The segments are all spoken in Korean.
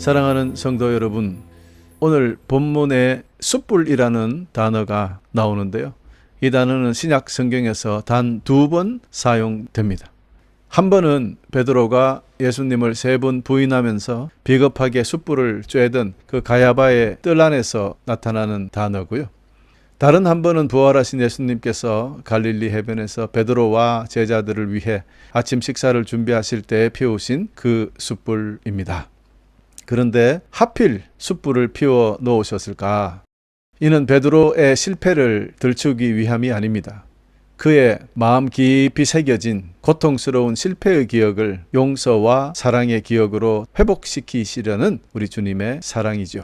사랑하는 성도 여러분, 오늘 본문에 숯불이라는 단어가 나오는데요. 이 단어는 신약 성경에서 단 2번 사용됩니다. 한 번은 베드로가 예수님을 3번 부인하면서 비겁하게 숯불을 쬐던 그 가야바의 뜰 안에서 나타나는 단어고요. 다른 한 번은 부활하신 예수님께서 갈릴리 해변에서 베드로와 제자들을 위해 아침 식사를 준비하실 때 피우신 그 숯불입니다. 그런데 하필 숯불을 피워 놓으셨을까? 이는 베드로의 실패를 들추기 위함이 아닙니다. 그의 마음 깊이 새겨진 고통스러운 실패의 기억을 용서와 사랑의 기억으로 회복시키시려는 우리 주님의 사랑이죠.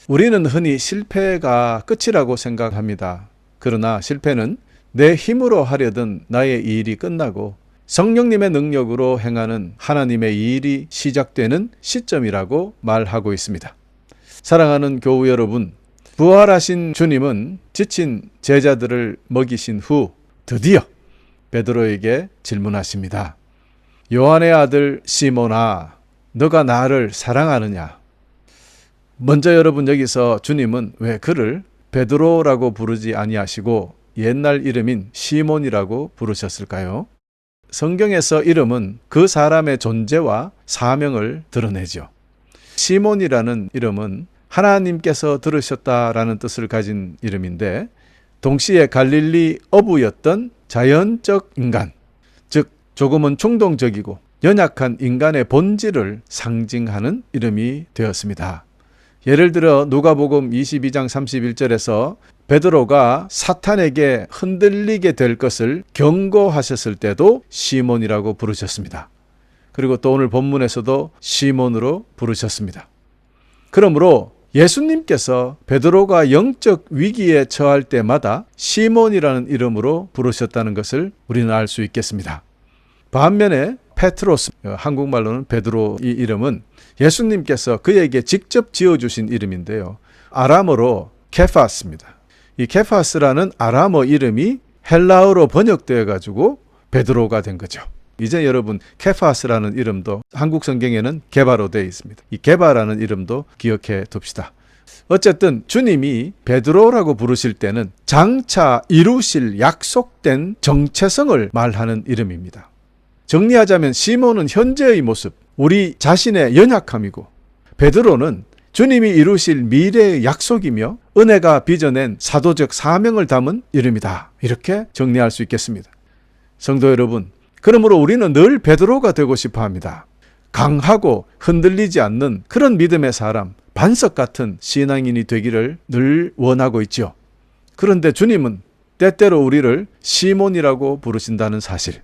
우리는 흔히 실패가 끝이라고 생각합니다. 그러나 실패는 내 힘으로 하려던 나의 일이 끝나고 성령님의 능력으로 행하는 하나님의 일이 시작되는 시점이라고 말하고 있습니다. 사랑하는 교우 여러분, 부활하신 주님은 지친 제자들을 먹이신 후 드디어 베드로에게 질문하십니다. 요한의 아들 시몬아, 너가 나를 사랑하느냐? 먼저 여러분, 여기서 주님은 왜 그를 베드로라고 부르지 아니하시고 옛날 이름인 시몬이라고 부르셨을까요? 성경에서 이름은 그 사람의 존재와 사명을 드러내죠. 시몬이라는 이름은 하나님께서 들으셨다라는 뜻을 가진 이름인데, 동시에 갈릴리 어부였던 자연적 인간, 즉 조금은 충동적이고 연약한 인간의 본질을 상징하는 이름이 되었습니다. 예를 들어 누가복음 22장 31절에서 베드로가 사탄에게 흔들리게 될 것을 경고하셨을 때도 시몬이라고 부르셨습니다. 그리고 또 오늘 본문에서도 시몬으로 부르셨습니다. 그러므로 예수님께서 베드로가 영적 위기에 처할 때마다 시몬이라는 이름으로 부르셨다는 것을 우리는 알 수 있겠습니다. 반면에 페트로스, 한국말로는 베드로, 이 이름은 예수님께서 그에게 직접 지어주신 이름인데요. 아람어로 케파스입니다. 이 케파스라는 아람어 이름이 헬라어로 번역되어 가지고 베드로가 된 거죠. 이제 여러분, 케파스라는 이름도 한국 성경에는 게바로 되어 있습니다. 이 게바라는 이름도 기억해 둡시다. 어쨌든 주님이 베드로라고 부르실 때는 장차 이루실 약속된 정체성을 말하는 이름입니다. 정리하자면 시몬은 현재의 모습, 우리 자신의 연약함이고, 베드로는 주님이 이루실 미래의 약속이며 은혜가 빚어낸 사도적 사명을 담은 이름이다. 이렇게 정리할 수 있겠습니다. 성도 여러분, 그러므로 우리는 늘 베드로가 되고 싶어 합니다. 강하고 흔들리지 않는 그런 믿음의 사람, 반석 같은 신앙인이 되기를 늘 원하고 있죠. 그런데 주님은 때때로 우리를 시몬이라고 부르신다는 사실.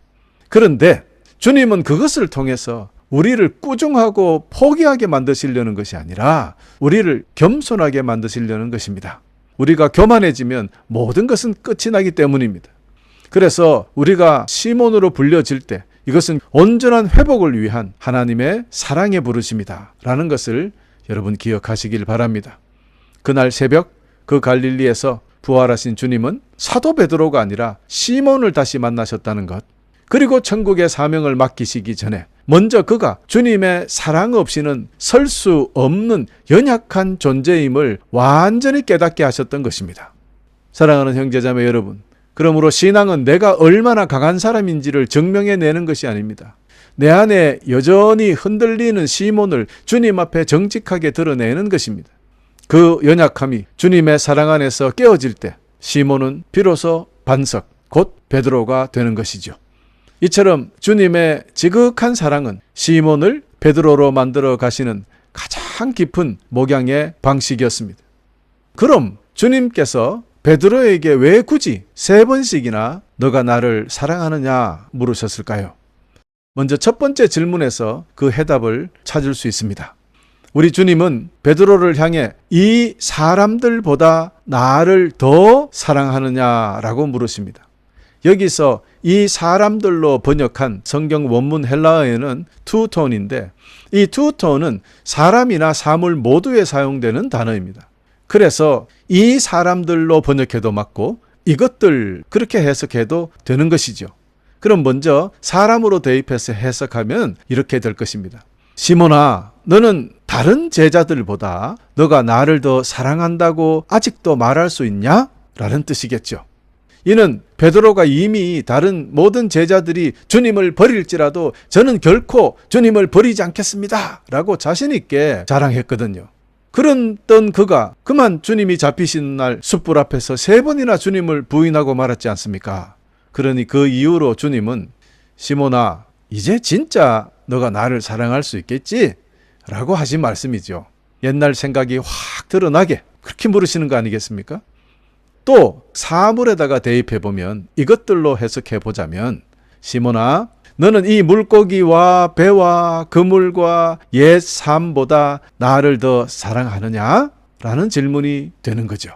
그런데 주님은 그것을 통해서 우리를 꾸중하고 포기하게 만드시려는 것이 아니라 우리를 겸손하게 만드시려는 것입니다. 우리가 교만해지면 모든 것은 끝이 나기 때문입니다. 그래서 우리가 시몬으로 불려질 때 이것은 온전한 회복을 위한 하나님의 사랑의 부르심이다 라는 것을 여러분 기억하시길 바랍니다. 그날 새벽 그 갈릴리에서 부활하신 주님은 사도 베드로가 아니라 시몬을 다시 만나셨다는 것, 그리고 천국의 사명을 맡기시기 전에 먼저 그가 주님의 사랑 없이는 설 수 없는 연약한 존재임을 완전히 깨닫게 하셨던 것입니다. 사랑하는 형제자매 여러분, 그러므로 신앙은 내가 얼마나 강한 사람인지를 증명해내는 것이 아닙니다. 내 안에 여전히 흔들리는 시몬을 주님 앞에 정직하게 드러내는 것입니다. 그 연약함이 주님의 사랑 안에서 깨어질 때 시몬은 비로소 반석, 곧 베드로가 되는 것이죠. 이처럼 주님의 지극한 사랑은 시몬을 베드로로 만들어 가시는 가장 깊은 목양의 방식이었습니다. 그럼 주님께서 베드로에게 왜 굳이 3번씩이나 너가 나를 사랑하느냐 물으셨을까요? 먼저 첫 번째 질문에서 그 해답을 찾을 수 있습니다. 우리 주님은 베드로를 향해 이 사람들보다 나를 더 사랑하느냐라고 물으십니다. 여기서 이 사람들로 번역한 성경 원문 헬라어에는 투톤인데, 이 투톤은 사람이나 사물 모두에 사용되는 단어입니다. 그래서 이 사람들로 번역해도 맞고 이것들 그렇게 해석해도 되는 것이죠. 그럼 먼저 사람으로 대입해서 해석하면 이렇게 될 것입니다. 시몬아, 너는 다른 제자들보다 너가 나를 더 사랑한다고 아직도 말할 수 있냐? 라는 뜻이겠죠. 이는 베드로가 이미 다른 모든 제자들이 주님을 버릴지라도 저는 결코 주님을 버리지 않겠습니다 라고 자신 있게 자랑했거든요. 그랬던 그가 그만 주님이 잡히신 날 숯불 앞에서 3번이나 주님을 부인하고 말았지 않습니까? 그러니 그 이후로 주님은 시몬아, 이제 진짜 너가 나를 사랑할 수 있겠지? 라고 하신 말씀이죠. 옛날 생각이 확 드러나게 그렇게 물으시는 거 아니겠습니까? 또 사물에다가 대입해보면 이것들로 해석해보자면 시몬아, 너는 이 물고기와 배와 그물과 옛 삶보다 나를 더 사랑하느냐? 라는 질문이 되는 거죠.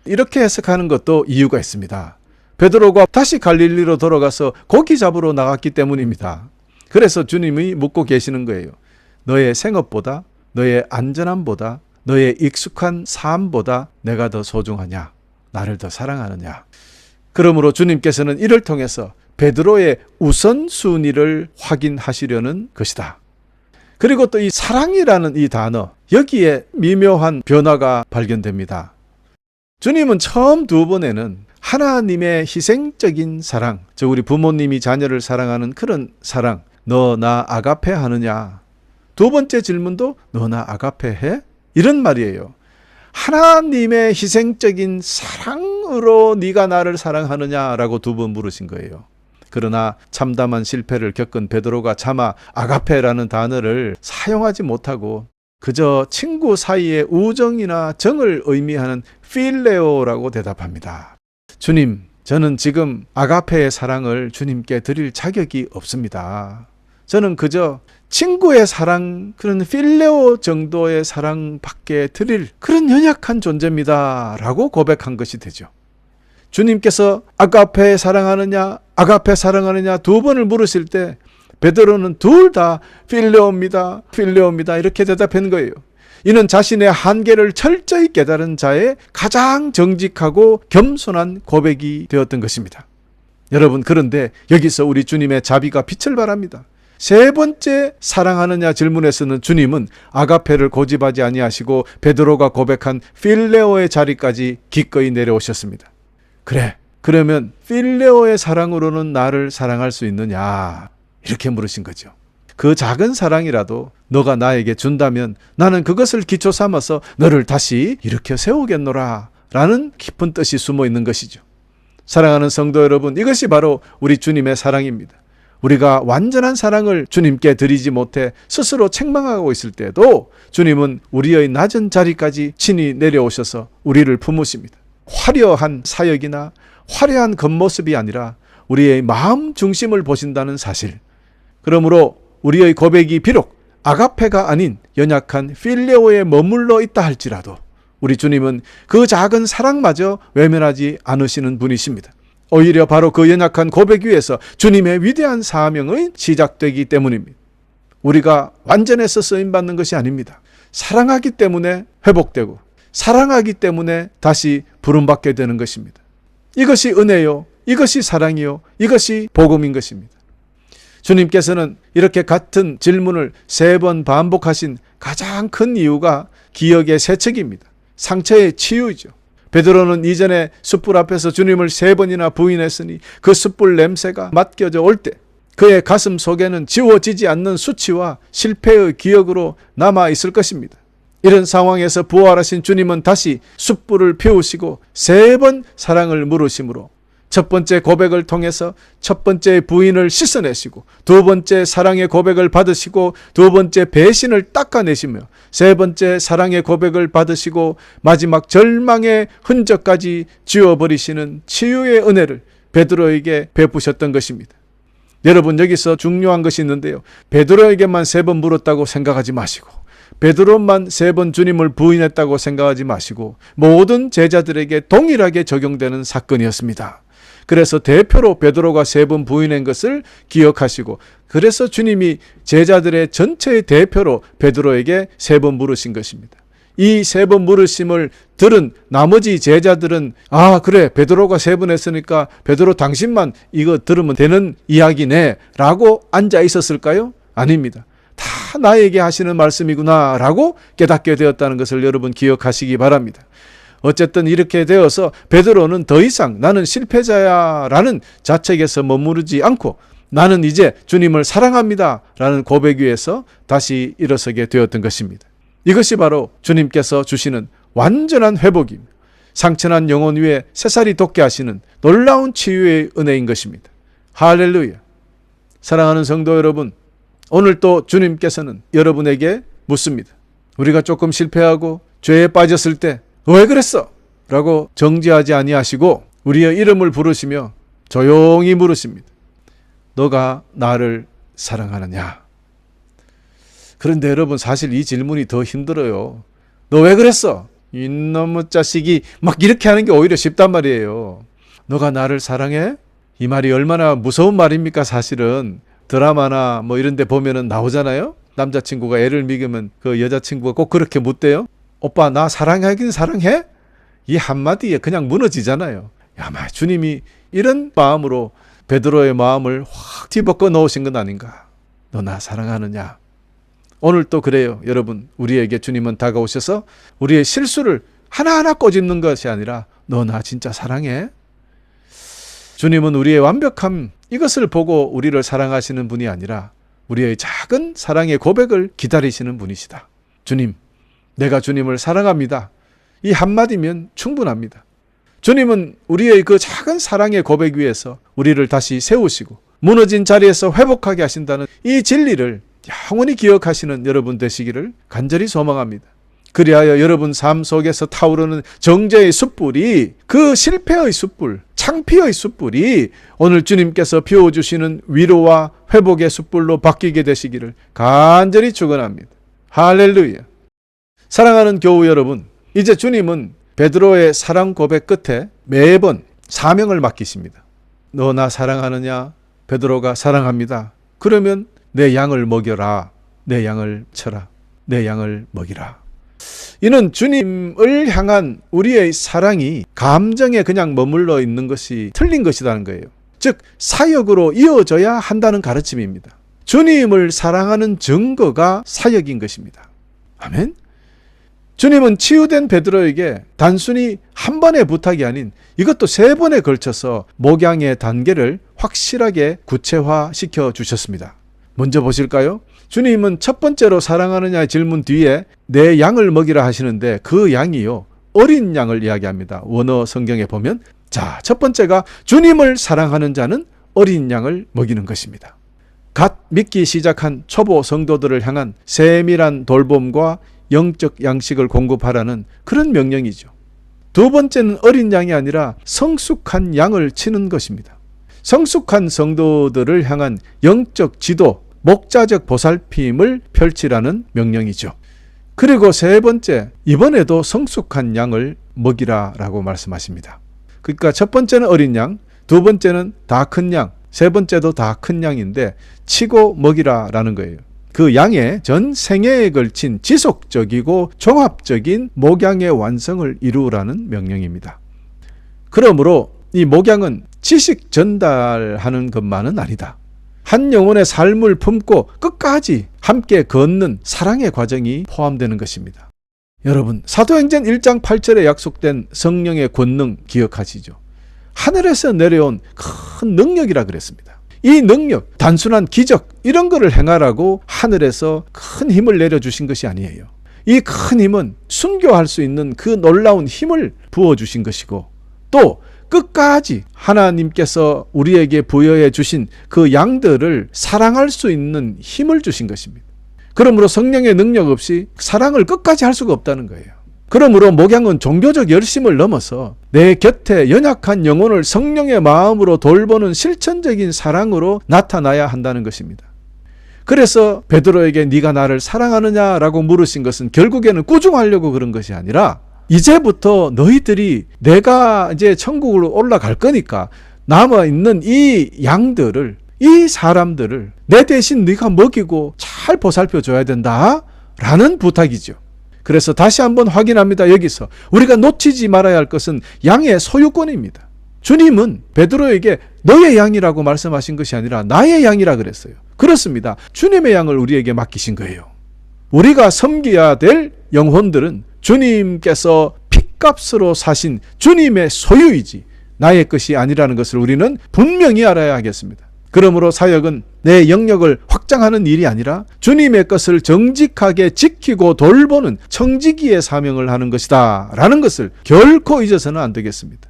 이렇게 해석하는 것도 이유가 있습니다. 베드로가 다시 갈릴리로 돌아가서 고기 잡으러 나갔기 때문입니다. 그래서 주님이 묻고 계시는 거예요. 너의 생업보다, 너의 안전함보다, 너의 익숙한 삶보다 내가 더 소중하냐? 나를 더 사랑하느냐? 그러므로 주님께서는 이를 통해서 베드로의 우선순위를 확인하시려는 것이다. 그리고 또 이 사랑이라는 이 단어, 여기에 미묘한 변화가 발견됩니다. 주님은 처음 2번에는 하나님의 희생적인 사랑, 즉 우리 부모님이 자녀를 사랑하는 그런 사랑, 너 나 아가페 하느냐? 2번째 질문도 너 나 아가페 해? 이런 말이에요. 하나님의 희생적인 사랑으로 네가 나를 사랑하느냐라고 2번 물으신 거예요. 그러나 참담한 실패를 겪은 베드로가 차마 아가페라는 단어를 사용하지 못하고 그저 친구 사이의 우정이나 정을 의미하는 필레오라고 대답합니다. 주님, 저는 지금 아가페의 사랑을 주님께 드릴 자격이 없습니다. 저는 그저 친구의 사랑, 그런 필레오 정도의 사랑밖에 드릴 그런 연약한 존재입니다 라고 고백한 것이 되죠. 주님께서 아가페 사랑하느냐, 아가페 사랑하느냐 2번을 물으실 때 베드로는 둘 다 필레오입니다, 필레오입니다 이렇게 대답한 거예요. 이는 자신의 한계를 철저히 깨달은 자의 가장 정직하고 겸손한 고백이 되었던 것입니다. 여러분, 그런데 여기서 우리 주님의 자비가 빛을 발합니다. 3번째 사랑하느냐 질문에서는 주님은 아가페를 고집하지 아니하시고 베드로가 고백한 필레오의 자리까지 기꺼이 내려오셨습니다. 그래, 그러면 필레오의 사랑으로는 나를 사랑할 수 있느냐? 이렇게 물으신 거죠. 그 작은 사랑이라도 너가 나에게 준다면 나는 그것을 기초 삼아서 너를 다시 일으켜 세우겠노라 라는 깊은 뜻이 숨어 있는 것이죠. 사랑하는 성도 여러분, 이것이 바로 우리 주님의 사랑입니다. 우리가 완전한 사랑을 주님께 드리지 못해 스스로 책망하고 있을 때도 주님은 우리의 낮은 자리까지 친히 내려오셔서 우리를 품으십니다. 화려한 사역이나 화려한 겉모습이 아니라 우리의 마음 중심을 보신다는 사실. 그러므로 우리의 고백이 비록 아가페가 아닌 연약한 필레오에 머물러 있다 할지라도 우리 주님은 그 작은 사랑마저 외면하지 않으시는 분이십니다. 오히려 바로 그 연약한 고백 위에서 주님의 위대한 사명의 시작되기 때문입니다. 우리가 완전해서 쓰임받는 것이 아닙니다. 사랑하기 때문에 회복되고 사랑하기 때문에 다시 부름받게 되는 것입니다. 이것이 은혜요, 이것이 사랑이요, 이것이 복음인 것입니다. 주님께서는 이렇게 같은 질문을 3번 반복하신 가장 큰 이유가 기억의 세척입니다. 상처의 치유이죠. 베드로는 이전에 숯불 앞에서 주님을 3번이나 부인했으니 그 숯불 냄새가 맡겨져 올 때 그의 가슴 속에는 지워지지 않는 수치와 실패의 기억으로 남아 있을 것입니다. 이런 상황에서 부활하신 주님은 다시 숯불을 피우시고 3번 사랑을 물으심으로 첫 번째 고백을 통해서 첫 번째 부인을 씻어내시고 2번째 사랑의 고백을 받으시고 2번째 배신을 닦아내시며 3번째 사랑의 고백을 받으시고 마지막 절망의 흔적까지 지워버리시는 치유의 은혜를 베드로에게 베푸셨던 것입니다. 여러분, 여기서 중요한 것이 있는데요. 베드로에게만 3번 물었다고 생각하지 마시고 베드로만 3번 주님을 부인했다고 생각하지 마시고 모든 제자들에게 동일하게 적용되는 사건이었습니다. 그래서 대표로 베드로가 3번 부인한 것을 기억하시고 그래서 주님이 제자들의 전체의 대표로 베드로에게 3번 물으신 것입니다. 이 3번 물으심을 들은 나머지 제자들은 아 그래 베드로가 3번 했으니까 베드로 당신만 이거 들으면 되는 이야기네 라고 앉아 있었을까요? 아닙니다. 다 나에게 하시는 말씀이구나 라고 깨닫게 되었다는 것을 여러분 기억하시기 바랍니다. 어쨌든 이렇게 되어서 베드로는 더 이상 나는 실패자야 라는 자책에서 머무르지 않고 나는 이제 주님을 사랑합니다 라는 고백 위에서 다시 일어서게 되었던 것입니다. 이것이 바로 주님께서 주시는 완전한 회복입니다. 상처난 영혼 위에 새살이 돋게 하시는 놀라운 치유의 은혜인 것입니다. 할렐루야. 사랑하는 성도 여러분, 오늘 또 주님께서는 여러분에게 묻습니다. 우리가 조금 실패하고 죄에 빠졌을 때 왜 그랬어? 라고 정죄하지 아니하시고 우리의 이름을 부르시며 조용히 물으십니다. 너가 나를 사랑하느냐? 그런데 여러분, 사실 이 질문이 더 힘들어요. 너 왜 그랬어? 이놈의 자식이 막 이렇게 하는 게 오히려 쉽단 말이에요. 너가 나를 사랑해? 이 말이 얼마나 무서운 말입니까? 사실은 드라마나 뭐 이런 데 보면은 나오잖아요. 남자친구가 애를 먹이면 그 여자친구가 꼭 그렇게 묻대요. 오빠 나 사랑하긴 사랑해? 이 한마디에 그냥 무너지잖아요. 아마 주님이 이런 마음으로 베드로의 마음을 확 뒤집어 놓으신 건 아닌가. 너 나 사랑하느냐? 오늘 또 그래요. 여러분, 우리에게 주님은 다가오셔서 우리의 실수를 하나하나 꼬집는 것이 아니라 너 나 진짜 사랑해? 주님은 우리의 완벽함, 이것을 보고 우리를 사랑하시는 분이 아니라 우리의 작은 사랑의 고백을 기다리시는 분이시다. 주님, 내가 주님을 사랑합니다. 이 한마디면 충분합니다. 주님은 우리의 그 작은 사랑의 고백 위에서 우리를 다시 세우시고 무너진 자리에서 회복하게 하신다는 이 진리를 영원히 기억하시는 여러분 되시기를 간절히 소망합니다. 그리하여 여러분 삶 속에서 타오르는 정죄의 숯불이, 그 실패의 숯불, 창피의 숯불이 오늘 주님께서 피워주시는 위로와 회복의 숯불로 바뀌게 되시기를 간절히 축원합니다. 할렐루야. 사랑하는 교우 여러분, 이제 주님은 베드로의 사랑 고백 끝에 매번 사명을 맡기십니다. 너 나 사랑하느냐? 베드로가 사랑합니다. 그러면 내 양을 먹여라. 내 양을 쳐라. 내 양을 먹이라. 이는 주님을 향한 우리의 사랑이 감정에 그냥 머물러 있는 것이 틀린 것이라는 거예요. 즉 사역으로 이어져야 한다는 가르침입니다. 주님을 사랑하는 증거가 사역인 것입니다. 아멘. 주님은 치유된 베드로에게 단순히 한 번의 부탁이 아닌 이것도 3번에 걸쳐서 목양의 단계를 확실하게 구체화시켜 주셨습니다. 먼저 보실까요? 주님은 첫 번째로 사랑하느냐의 질문 뒤에 내 양을 먹이라 하시는데 그 양이요, 어린 양을 이야기합니다. 원어 성경에 보면 자, 첫 번째가 주님을 사랑하는 자는 어린 양을 먹이는 것입니다. 갓 믿기 시작한 초보 성도들을 향한 세밀한 돌봄과 영적 양식을 공급하라는 그런 명령이죠. 두 번째는 어린 양이 아니라 성숙한 양을 치는 것입니다. 성숙한 성도들을 향한 영적 지도, 목자적 보살핌을 펼치라는 명령이죠. 그리고 3번째, 이번에도 성숙한 양을 먹이라라고 말씀하십니다. 그러니까 첫 번째는 어린 양, 두 번째는 다 큰 양, 3번째도 다 큰 양인데 치고 먹이라라는 거예요. 그 양의 전 생애에 걸친 지속적이고 종합적인 목양의 완성을 이루라는 명령입니다. 그러므로 이 목양은 지식 전달하는 것만은 아니다. 한 영혼의 삶을 품고 끝까지 함께 걷는 사랑의 과정이 포함되는 것입니다. 여러분, 사도행전 1장 8절에 약속된 성령의 권능 기억하시죠? 하늘에서 내려온 큰 능력이라 그랬습니다. 이 능력, 단순한 기적 이런 거를 행하라고 하늘에서 큰 힘을 내려주신 것이 아니에요. 이 큰 힘은 순교할 수 있는 그 놀라운 힘을 부어주신 것이고 또 끝까지 하나님께서 우리에게 부여해 주신 그 양들을 사랑할 수 있는 힘을 주신 것입니다. 그러므로 성령의 능력 없이 사랑을 끝까지 할 수가 없다는 거예요. 그러므로 목양은 종교적 열심을 넘어서 내 곁에 연약한 영혼을 성령의 마음으로 돌보는 실천적인 사랑으로 나타나야 한다는 것입니다. 그래서 베드로에게 네가 나를 사랑하느냐라고 물으신 것은 결국에는 꾸중하려고 그런 것이 아니라 이제부터 너희들이 내가 이제 천국으로 올라갈 거니까 남아있는 이 양들을, 이 사람들을 내 대신 네가 먹이고 잘 보살펴 줘야 된다라는 부탁이죠. 그래서 다시 한번 확인합니다. 여기서 우리가 놓치지 말아야 할 것은 양의 소유권입니다. 주님은 베드로에게 너의 양이라고 말씀하신 것이 아니라 나의 양이라 그랬어요. 그렇습니다. 주님의 양을 우리에게 맡기신 거예요. 우리가 섬겨야 될 영혼들은 주님께서 핏값으로 사신 주님의 소유이지 나의 것이 아니라는 것을 우리는 분명히 알아야 하겠습니다. 그러므로 사역은 내 영역을 확장하는 일이 아니라 주님의 것을 정직하게 지키고 돌보는 청지기의 사명을 하는 것이다 라는 것을 결코 잊어서는 안 되겠습니다.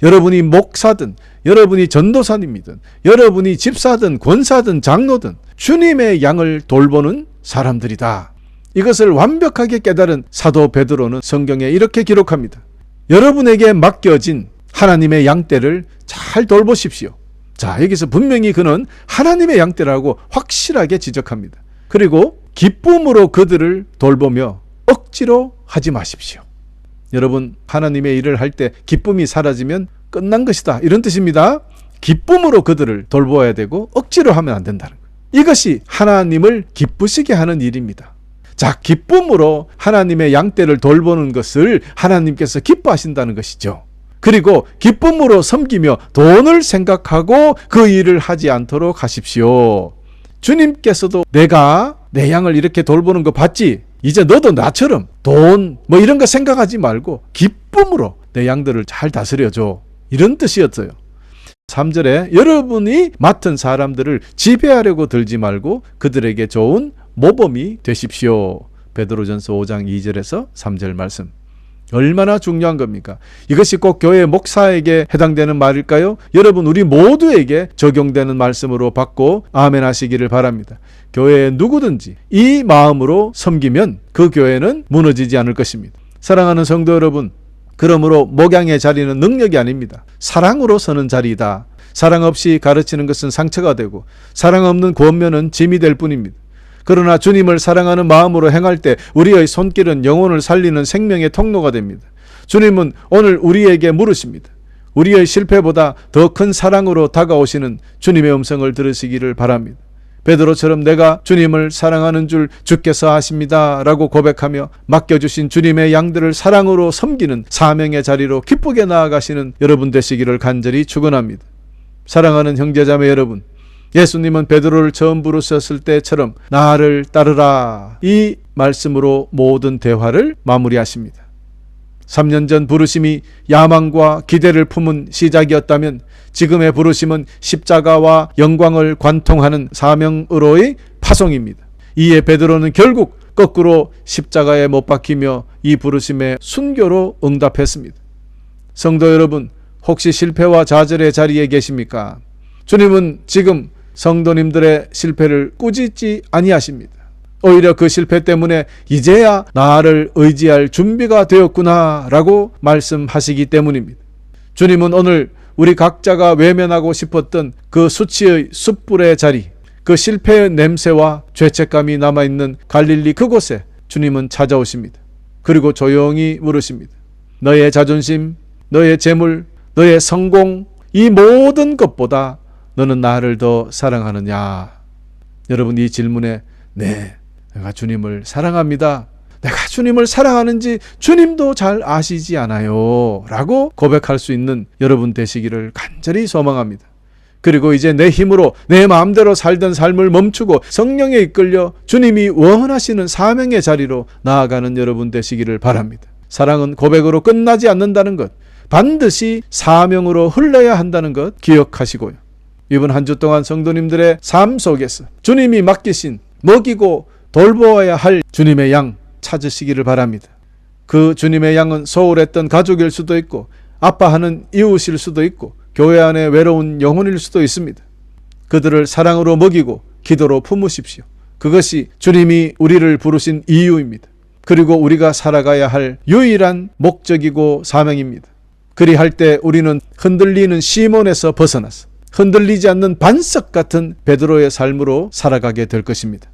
여러분이 목사든 여러분이 전도사님이든 여러분이 집사든 권사든 장로든 주님의 양을 돌보는 사람들이다. 이것을 완벽하게 깨달은 사도 베드로는 성경에 이렇게 기록합니다. 여러분에게 맡겨진 하나님의 양떼를 잘 돌보십시오. 자, 여기서 분명히 그는 하나님의 양떼라고 확실하게 지적합니다. 그리고 기쁨으로 그들을 돌보며 억지로 하지 마십시오. 여러분, 하나님의 일을 할 때 기쁨이 사라지면 끝난 것이다, 이런 뜻입니다. 기쁨으로 그들을 돌보아야 되고 억지로 하면 안 된다는 거예요. 이것이 하나님을 기쁘시게 하는 일입니다. 자, 기쁨으로 하나님의 양떼를 돌보는 것을 하나님께서 기뻐하신다는 것이죠. 그리고 기쁨으로 섬기며 돈을 생각하고 그 일을 하지 않도록 하십시오. 주님께서도 내가 내 양을 이렇게 돌보는 거 봤지? 이제 너도 나처럼 돈 뭐 이런 거 생각하지 말고 기쁨으로 내 양들을 잘 다스려줘, 이런 뜻이었어요. 3절에 여러분이 맡은 사람들을 지배하려고 들지 말고 그들에게 좋은 모범이 되십시오. 베드로전서 5장 2절에서 3절 말씀. 얼마나 중요한 겁니까? 이것이 꼭 교회 목사에게 해당되는 말일까요? 여러분, 우리 모두에게 적용되는 말씀으로 받고 아멘 하시기를 바랍니다. 교회에 누구든지 이 마음으로 섬기면 그 교회는 무너지지 않을 것입니다. 사랑하는 성도 여러분, 그러므로 목양의 자리는 능력이 아닙니다. 사랑으로 서는 자리이다. 사랑 없이 가르치는 것은 상처가 되고 사랑 없는 권면은 짐이 될 뿐입니다. 그러나 주님을 사랑하는 마음으로 행할 때 우리의 손길은 영혼을 살리는 생명의 통로가 됩니다. 주님은 오늘 우리에게 물으십니다. 우리의 실패보다 더 큰 사랑으로 다가오시는 주님의 음성을 들으시기를 바랍니다. 베드로처럼 내가 주님을 사랑하는 줄 주께서 아십니다 라고 고백하며 맡겨주신 주님의 양들을 사랑으로 섬기는 사명의 자리로 기쁘게 나아가시는 여러분 되시기를 간절히 축원합니다. 사랑하는 형제자매 여러분, 예수님은 베드로를 처음 부르셨을 때처럼 나를 따르라, 이 말씀으로 모든 대화를 마무리하십니다. 3년 전 부르심이 야망과 기대를 품은 시작이었다면 지금의 부르심은 십자가와 영광을 관통하는 사명으로의 파송입니다. 이에 베드로는 결국 거꾸로 십자가에 못 박히며 이 부르심에 순교로 응답했습니다. 성도 여러분, 혹시 실패와 좌절의 자리에 계십니까? 주님은 지금 성도님들의 실패를 꾸짖지 아니하십니다. 오히려 그 실패 때문에 이제야 나를 의지할 준비가 되었구나 라고 말씀하시기 때문입니다. 주님은 오늘 우리 각자가 외면하고 싶었던 그 수치의 숯불의 자리, 그 실패의 냄새와 죄책감이 남아있는 갈릴리 그곳에 주님은 찾아오십니다. 그리고 조용히 물으십니다. 너의 자존심, 너의 재물, 너의 성공, 이 모든 것보다 너는 나를 더 사랑하느냐? 여러분, 이 질문에 네, 내가 주님을 사랑합니다. 내가 주님을 사랑하는지 주님도 잘 아시지 않아요 라고 고백할 수 있는 여러분 되시기를 간절히 소망합니다. 그리고 이제 내 힘으로 내 마음대로 살던 삶을 멈추고 성령에 이끌려 주님이 원하시는 사명의 자리로 나아가는 여러분 되시기를 바랍니다. 사랑은 고백으로 끝나지 않는다는 것, 반드시 사명으로 흘러야 한다는 것 기억하시고요. 이번 한 주 동안 성도님들의 삶 속에서 주님이 맡기신 먹이고 돌보아야 할 주님의 양 찾으시기를 바랍니다. 그 주님의 양은 소홀했던 가족일 수도 있고 아파하는 이웃일 수도 있고 교회 안에 외로운 영혼일 수도 있습니다. 그들을 사랑으로 먹이고 기도로 품으십시오. 그것이 주님이 우리를 부르신 이유입니다. 그리고 우리가 살아가야 할 유일한 목적이고 사명입니다. 그리할 때 우리는 흔들리는 시몬에서 벗어나서 흔들리지 않는 반석 같은 베드로의 삶으로 살아가게 될 것입니다.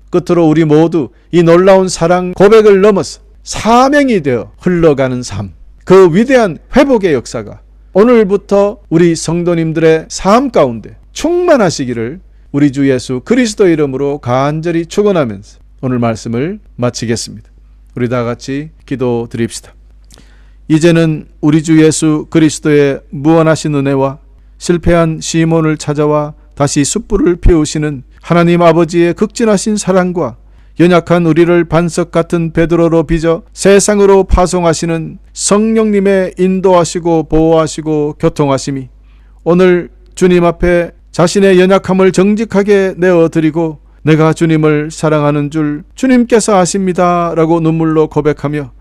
끝으로 우리 모두 이 놀라운 사랑 고백을 넘어서 사명이 되어 흘러가는 삶, 그 위대한 회복의 역사가 오늘부터 우리 성도님들의 삶 가운데 충만하시기를 우리 주 예수 그리스도 이름으로 간절히 축원하면서 오늘 말씀을 마치겠습니다. 우리 다 같이 기도드립시다. 이제는 우리 주 예수 그리스도의 무한하신 은혜와 실패한 시몬을 찾아와 다시 숯불을 피우시는 하나님 아버지의 극진하신 사랑과 연약한 우리를 반석 같은 베드로로 빚어 세상으로 파송하시는 성령님의 인도하시고 보호하시고 교통하심이 오늘 주님 앞에 자신의 연약함을 정직하게 내어드리고 내가 주님을 사랑하는 줄 주님께서 아십니다 라고 눈물로 고백하며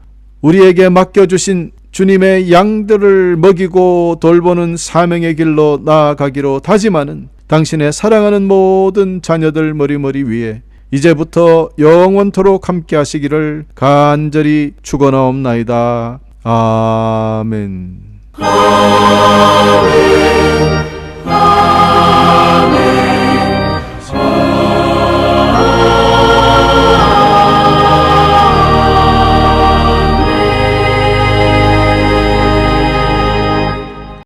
우리에게 맡겨주신 주님의 양들을 먹이고 돌보는 사명의 길로 나아가기로 다짐하는 당신의 사랑하는 모든 자녀들 머리머리 위에 이제부터 영원토록 함께 하시기를 간절히 축원하옵나이다. 아멘.